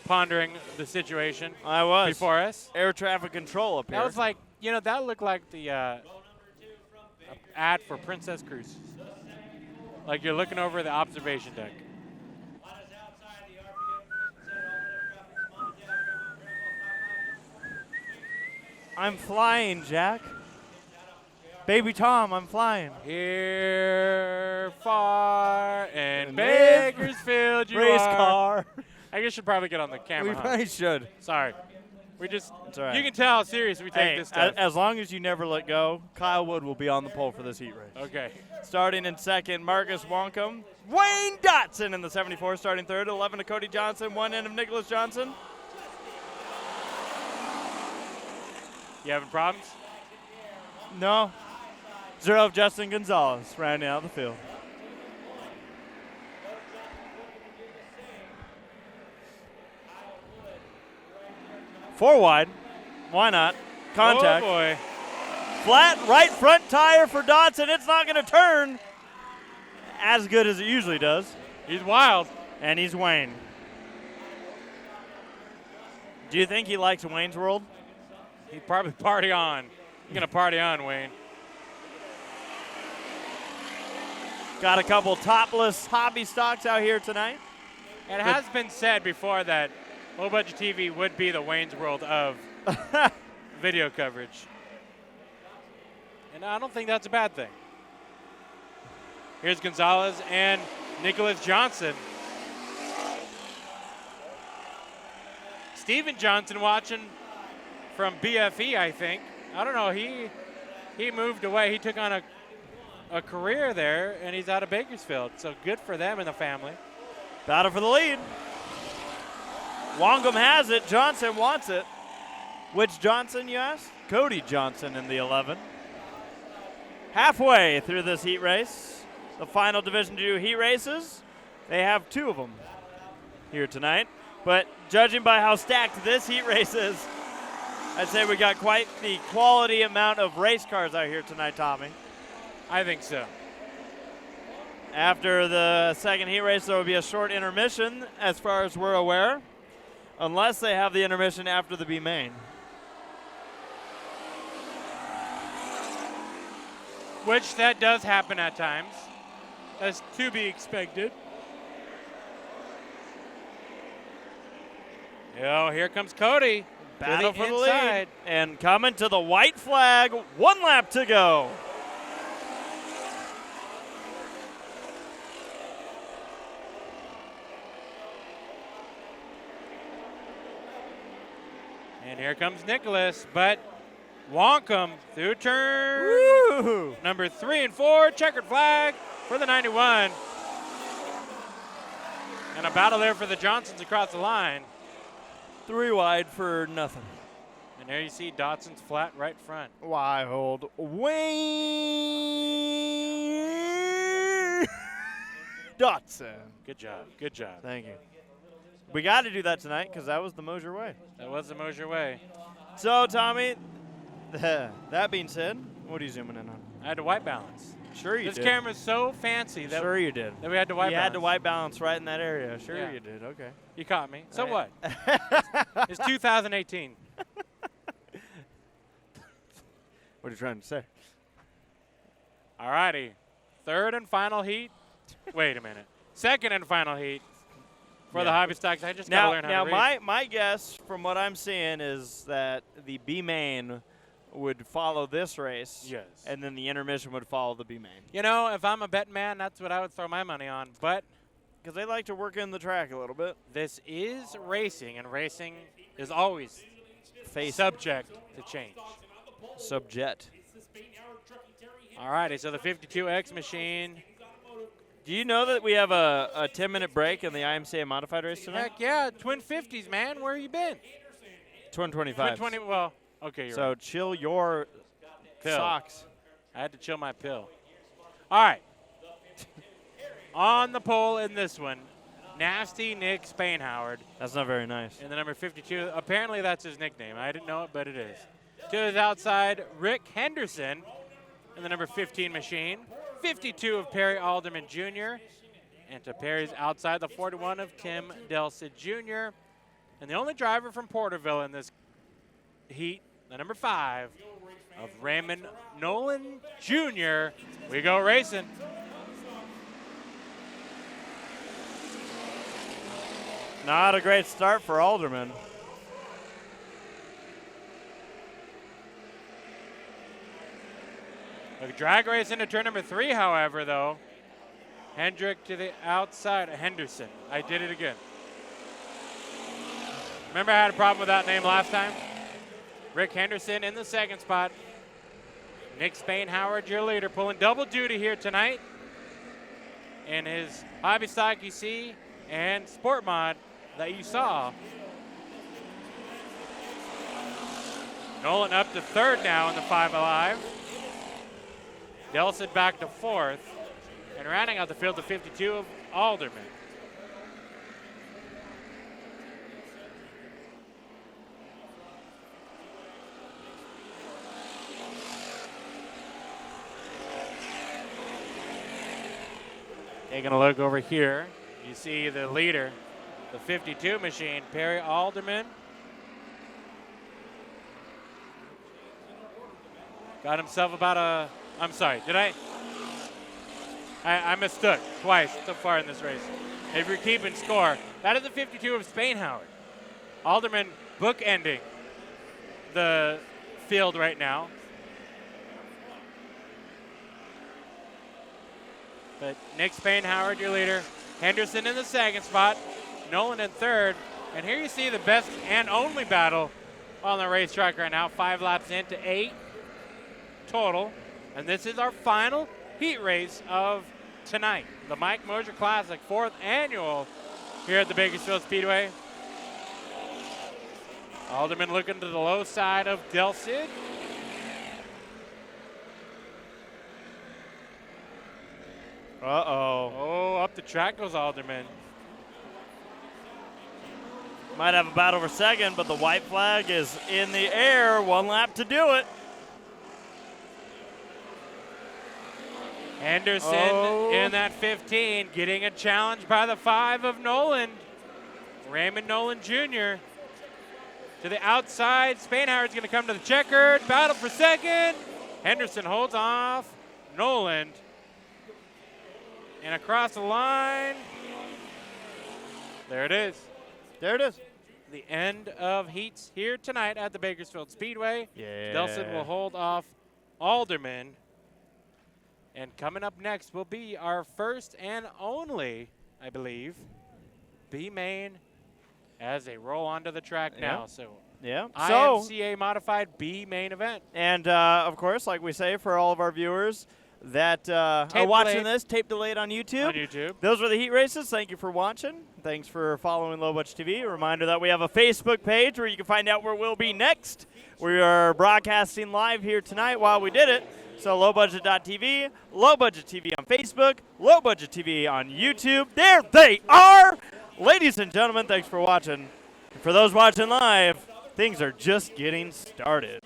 pondering the situation I was. before us. Air traffic control up here. That was like, you know, that looked like the ad for Princess Cruises. Like you're looking over the observation deck. I'm flying, Jack. Baby Tom, I'm flying. Here, far, and And Bakersfield, you Race are. car. I guess should probably get on the camera. We huh? probably should. Sorry. We just, It's all right. you can tell how serious we take Hey, this stuff. as long as you never let go, Kyle Wood will be on the pole for this heat race. Okay. Starting in second, Marcus Wonkum. Wayne Dotson in the 74, starting third. 11 to Cody Johnson, one end of Nicholas Johnson. You having problems? No. 0 of Justin Gonzalez, rounding out the field. Four wide. Why not? Contact. Oh, boy. Flat right front tire for Dotson. It's not going to turn as good as it usually does. He's wild. And he's Wayne. Do you think he likes Wayne's World? He'd probably party on. You're going to party on, Wayne. Got a couple topless hobby stocks out here tonight. And it has been said before that Low Budget TV would be the Wayne's World of video coverage. And I don't think that's a bad thing. Here's Gonzalez and Nicholas Johnson. Steven Johnson watching from BFE, I think. I don't know. He moved away. He took on a career there, and he's out of Bakersfield. So good for them and the family. Battle for the lead. Wongum has it. Johnson wants it. Which Johnson, you ask? Cody Johnson in the 11. Halfway through this heat race, the final Division II heat races, they have 2 of them here tonight. But judging by how stacked this heat race is, I'd say we got quite the quality amount of race cars out here tonight, Tommy. I think so. After the second heat race, there will be a short intermission, as far as we're aware, unless they have the intermission after the B main. Which that does happen at times. That's to be expected. Oh, here comes Cody. Battle to for the inside. lead. And coming to the white flag, 1 lap to go. And here comes Nicholas, but Wonkum through turn Woo! number 3 and 4, checkered flag for the 91. And a battle there for the Johnsons across the line. 3 wide for nothing. And there you see Dotson's flat right front. Wild Wayne Dotson. Good job. Good job. Thank you. We got to do that tonight because that was the Moshier way. That was the Moshier way. So, Tommy, that being said, what are you zooming in on? I had to white balance. Sure you This did. camera's so fancy that, Sure you did. that we had to white You balance. had to white balance right in that area. Sure Yeah. you did. Okay. You caught me. So Right. what? It's 2018. What are you trying to say? All righty. Third and final heat Wait a minute. Second and final heat for the hobby stocks. I just got to learn how to read. My guess from what I'm seeing is that the B main would follow this race. Yes. And then the intermission would follow the B main. You know, if I'm a bet man, that's what I would throw my money on. But because they like to work in the track a little bit. This is racing, and racing is always subject to change. Subject. All righty, so the 52X machine. Do you know that we have a 10-minute break in the IMCA modified race tonight? Heck yeah, Twin 50s, man. Where you been? Twin 25. Twin 20, well, okay, you're So right. chill your socks. I had to chill my pill. All right. On the pole in this one, Nasty Nick Spainhoward. That's not very nice. And the number 52, apparently that's his nickname. I didn't know it, but it is. To his outside, Rick Henderson in the number 15 machine. 52 of Perry Alderman Jr. And to Perry's outside, the 41 of Tim Delsid Jr. And the only driver from Porterville in this heat, the number 5 of Raymond Nolan Jr. We go racing. Not a great start for Alderman. A drag race into turn number 3, however, though. Hendrick to the outside. Henderson. I did it again. Remember I had a problem with that name last time? Rick Henderson in the second spot. Nick Spainhoward, your leader, pulling double duty here tonight in his hobby stock you see and sport mod that you saw. Nolan up to third now in the 5 Alive. Delson back to fourth. And rounding out the field, the 52 of Alderman. Taking a look over here, you see the leader, the 52 machine, Perry Alderman. Got himself about a, I'm sorry, did I mistook twice so far in this race. If you're keeping score, that is the 52 of Spainhoward. Alderman bookending the field right now. But Nick Spainhoward, your leader. Henderson in the second spot. Nolan in third. And here you see the best and only battle on the racetrack right now. 5 laps into 8 total. And this is our final heat race of tonight. The Mike Moshier Classic, 4th annual here at the Bakersfield Speedway. Alderman looking to the low side of Delsid. Uh-oh. Oh, up the track goes Alderman. Might have a battle for second, but the white flag is in the air. 1 lap to do it. Henderson in that 15, getting a challenge by the 5 of Nolan. Raymond Nolan Jr. To the outside. Spainhoward's going to come to the checkered. Battle for second. Henderson holds off Nolan. And across the line. There it is. There it is. The end of heats here tonight at the Bakersfield Speedway. Yeah. Delson will hold off Alderman. And coming up next will be our first and only, I believe, B-Main as they roll onto the track now. So, IMCA modified B-Main event. And, of course, like we say for all of our viewers that are watching this, tape delayed on YouTube. On YouTube. Those were the heat races. Thank you for watching. Thanks for following Low Budget TV. A reminder that we have a Facebook page where you can find out where we'll be next. We are broadcasting live here tonight while we did it. So lowbudget.tv, Low Budget TV on Facebook, Low Budget TV on YouTube. There they are! Ladies and gentlemen, thanks for watching. And for those watching live, things are just getting started.